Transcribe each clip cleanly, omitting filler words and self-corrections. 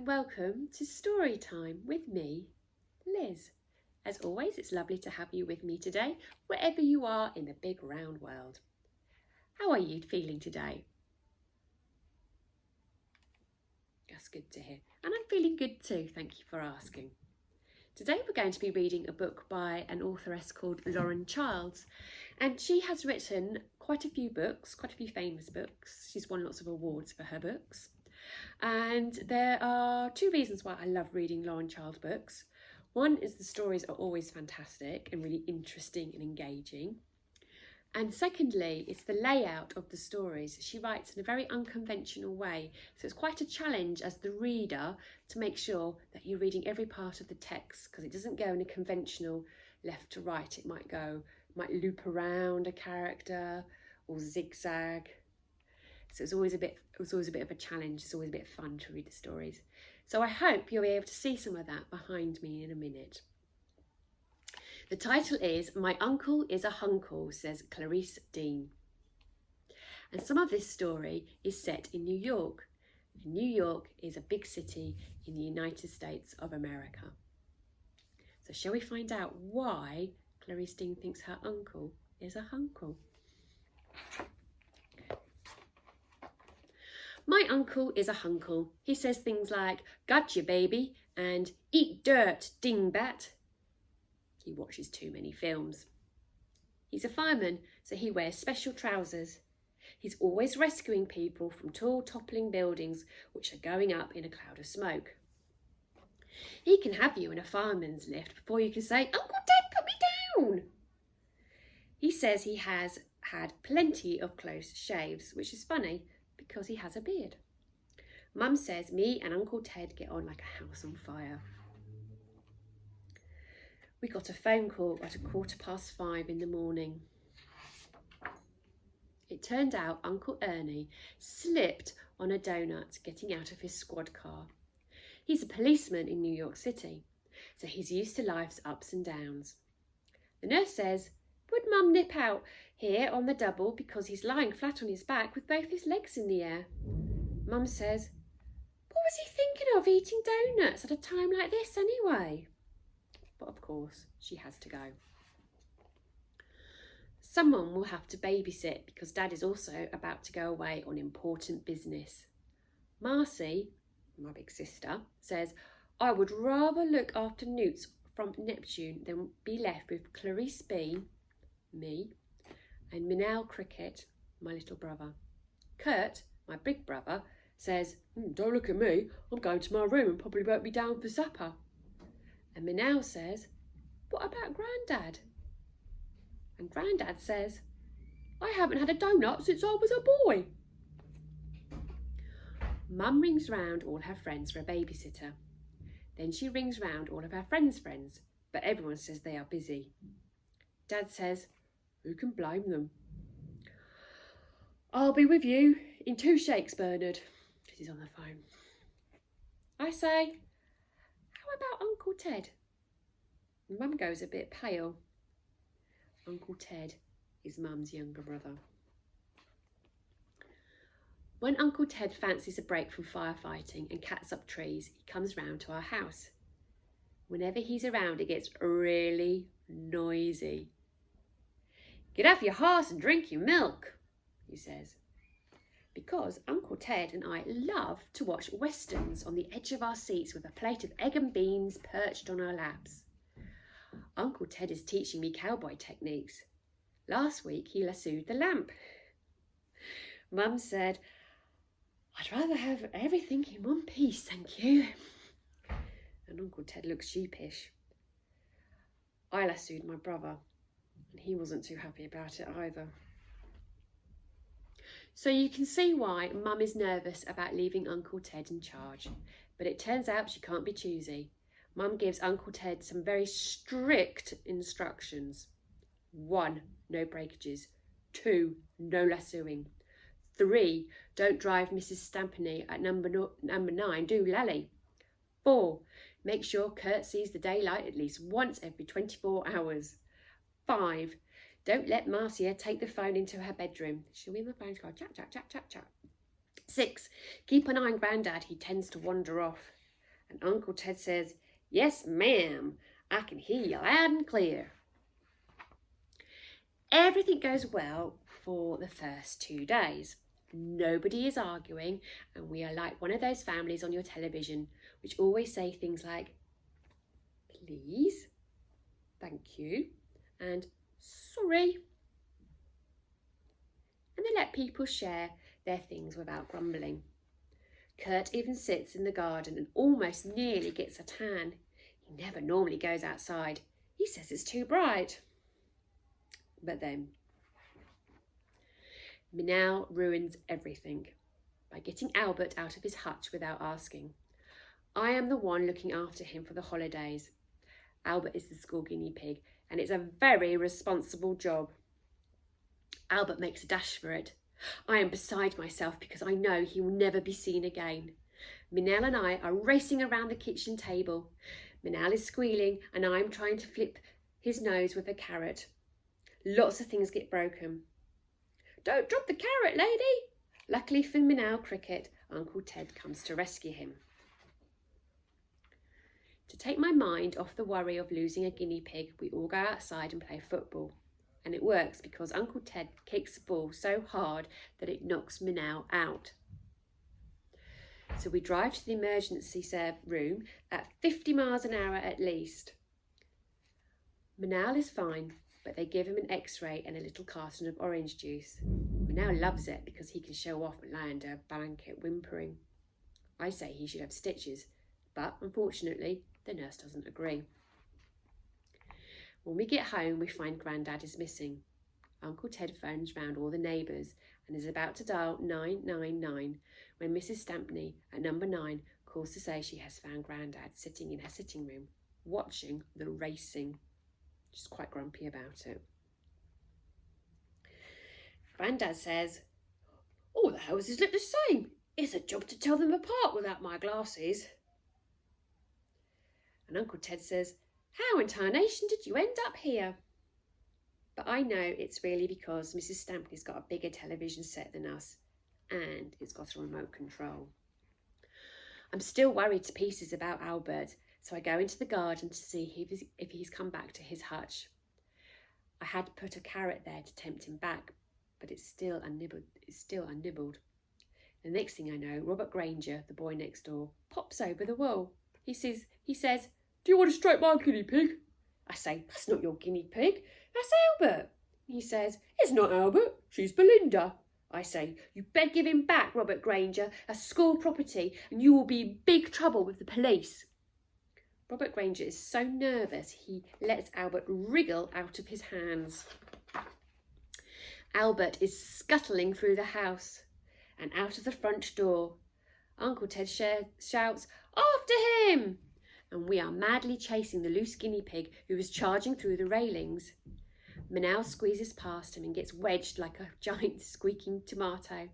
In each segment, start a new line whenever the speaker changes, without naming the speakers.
and welcome to Story Time with me, Liz. As always, it's lovely to have you with me today, wherever you are in the big round world. How are you feeling today? That's good to hear. And I'm feeling good too, thank you for asking. Today we're going to be reading a book by an authoress called Lauren Childs, and she has written quite a few books, quite a few famous books. She's won lots of awards for her books. And there are two reasons why I love reading Lauren Childs books. One is the stories are always fantastic and really interesting and engaging. And secondly, it's the layout of the stories. She writes in a very unconventional way. So it's quite a challenge as the reader to make sure that you're reading every part of the text, because it doesn't go in a conventional left to right. It might loop around a character or zigzag. So it's always a bit of a challenge. It's always a bit of fun to read the stories. So I hope you'll be able to see some of that behind me in a minute. The title is My Uncle is a Hunkle, says Clarice Dean. And some of this story is set in New York. And New York is a big city in the United States of America. So shall we find out why Clarice Dean thinks her uncle is a hunkle? My uncle is a hunkle. He says things like, "Gotcha, baby," and "Eat dirt, dingbat." He watches too many films. He's a fireman, so he wears special trousers. He's always rescuing people from tall, toppling buildings which are going up in a cloud of smoke. He can have you in a fireman's lift before you can say, "Uncle Ted, put me down." He says he has had plenty of close shaves, which is funny because he has a beard. Mum says me and Uncle Ted get on like a house on fire. We got a phone call at 5:15 in the morning. It turned out Uncle Ernie slipped on a donut getting out of his squad car. He's a policeman in New York City, so he's used to life's ups and downs. The nurse says, "Would Mum nip out here on the double because he's lying flat on his back with both his legs in the air?" Mum says, "What was he thinking of eating donuts at a time like this anyway?" But of course, she has to go. Someone will have to babysit because Dad is also about to go away on important business. Marcy, my big sister, says, "I would rather look after Newts from Neptune than be left with Clarice B, me, and Minel Cricket, my little brother." Kurt, my big brother, says, "Don't look at me. I'm going to my room and probably won't be down for supper." And Minel says, "What about Grandad?" And Grandad says, "I haven't had a donut since I was a boy." Mum rings round all her friends for a babysitter. Then she rings round all of her friends' friends, but everyone says they are busy. Dad says, "Who can blame them?" "I'll be with you in 2 shakes, Bernard," because he's on the phone. I say, "How about Uncle Ted?" Mum goes a bit pale. Uncle Ted is Mum's younger brother. When Uncle Ted fancies a break from firefighting and cats up trees, he comes round to our house. Whenever he's around, it gets really noisy. "Get off your horse and drink your milk," he says. Because Uncle Ted and I love to watch westerns on the edge of our seats with a plate of egg and beans perched on our laps. Uncle Ted is teaching me cowboy techniques. Last week he lassoed the lamp. Mum said, "I'd rather have everything in one piece, thank you." And Uncle Ted looks sheepish. I lassoed my brother, and he wasn't too happy about it either. So you can see why Mum is nervous about leaving Uncle Ted in charge, but it turns out she can't be choosy. Mum gives Uncle Ted some very strict instructions. 1, no breakages. 2, no lassoing. 3, don't drive Mrs. Stampany at number 9, do Lally. 4, make sure Kurt sees the daylight at least once every 24 hours. 5, don't let Marcia take the phone into her bedroom. She'll be on the phone to go chat, chat, chat, chat, chat. 6, keep an eye on Grandad. He tends to wander off. And Uncle Ted says, "Yes, ma'am, I can hear you loud and clear." Everything goes well for the first 2 days. Nobody is arguing, and we are like one of those families on your television which always say things like, "Please," "Thank you," and "Sorry." And they let people share their things without grumbling. Kurt even sits in the garden and almost nearly gets a tan. He never normally goes outside. He says it's too bright. But then Minal ruins everything by getting Albert out of his hutch without asking. I am the one looking after him for the holidays. Albert is the school guinea pig, and it's a very responsible job. Albert makes a dash for it. I am beside myself because I know he will never be seen again. Minal and I are racing around the kitchen table. Minal is squealing and I'm trying to flip his nose with a carrot. Lots of things get broken. "Don't drop the carrot, lady." Luckily for Minal Cricket, Uncle Ted comes to rescue him. To take my mind off the worry of losing a guinea pig, we all go outside and play football. And it works because Uncle Ted kicks the ball so hard that it knocks Minal out. So we drive to the emergency room at 50 miles an hour at least. Minal is fine, but they give him an x-ray and a little carton of orange juice. Minal loves it because he can show off and lie under a blanket whimpering. I say he should have stitches, but unfortunately the nurse doesn't agree. When we get home, we find Grandad is missing. Uncle Ted phones round all the neighbours and is about to dial 999 when Mrs. Stampney at number 9 calls to say she has found Grandad sitting in her sitting room, watching the racing. She's quite grumpy about it. Grandad says, "All the houses look the same. It's a job to tell them apart without my glasses." And Uncle Ted says, "How in tarnation did you end up here?" But I know it's really because Mrs. Stampney's got a bigger television set than us, and it's got a remote control. I'm still worried to pieces about Albert, so I go into the garden to see if he's come back to his hutch. I had put a carrot there to tempt him back, but it's still unnibbled. The next thing I know, Robert Granger, the boy next door, pops over the wall. He says, "Do you want to stroke my guinea pig?" I say, "That's not your guinea pig, that's Albert." He says, "It's not Albert, she's Belinda." I say, "You better give him back, Robert Granger, as school property, and you will be in big trouble with the police." Robert Granger is so nervous he lets Albert wriggle out of his hands. Albert is scuttling through the house and out of the front door. Uncle Ted shouts, "After him!" And we are madly chasing the loose guinea pig who is charging through the railings. Minal squeezes past him and gets wedged like a giant squeaking tomato.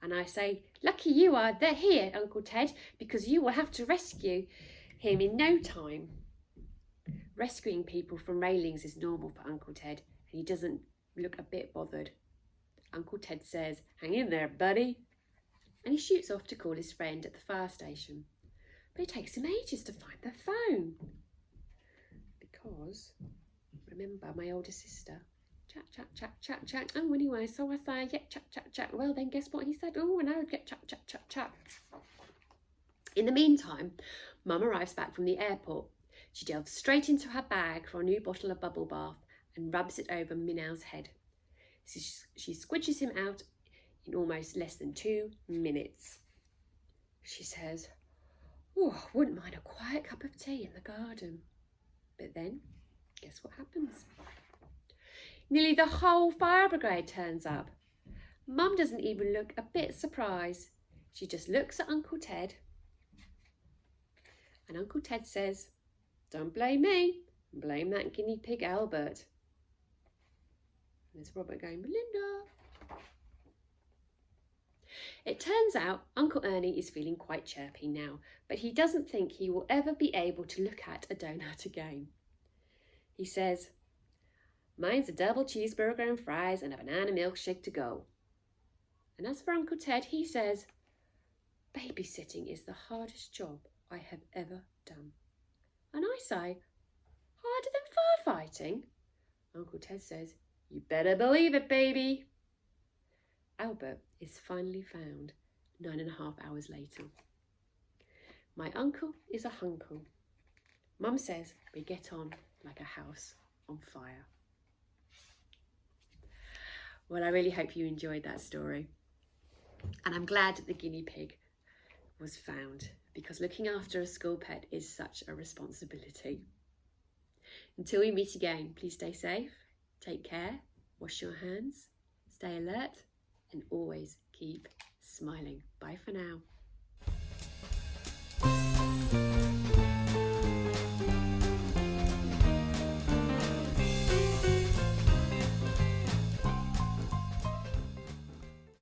And I say, "Lucky you are they're here, Uncle Ted, because you will have to rescue him in no time." Rescuing people from railings is normal for Uncle Ted, and he doesn't look a bit bothered. Uncle Ted says, "Hang in there, buddy." And he shoots off to call his friend at the fire station. But it takes him ages to find the phone. Because, remember my older sister, chat. Oh, anyway, so I say, yeah, chat. Well, then guess what he said? Oh, and I would get chat. In the meantime, Mum arrives back from the airport. She delves straight into her bag for a new bottle of bubble bath and rubs it over Minal's head. She squidges him out in almost less than 2 minutes. She says, "Oh, I wouldn't mind a quiet cup of tea in the garden." But then, guess what happens? Nearly the whole fire brigade turns up. Mum doesn't even look a bit surprised. She just looks at Uncle Ted. And Uncle Ted says, "Don't blame me, blame that guinea pig Albert." And there's Robert going, "Belinda." It turns out Uncle Ernie is feeling quite chirpy now, but he doesn't think he will ever be able to look at a donut again. He says, "Mine's a double cheeseburger and fries and a banana milkshake to go." And as for Uncle Ted, he says, "Babysitting is the hardest job I have ever done. And I say, harder than firefighting? Uncle Ted says, you better believe it, baby. Albert is finally found 9.5 hours later. My uncle is a Hunkle. Mum says we get on like a house on fire. Well, I really hope you enjoyed that story. And I'm glad that the guinea pig was found, because looking after a school pet is such a responsibility. Until we meet again, please stay safe, take care, wash your hands, stay alert, and always keep smiling. Bye for now.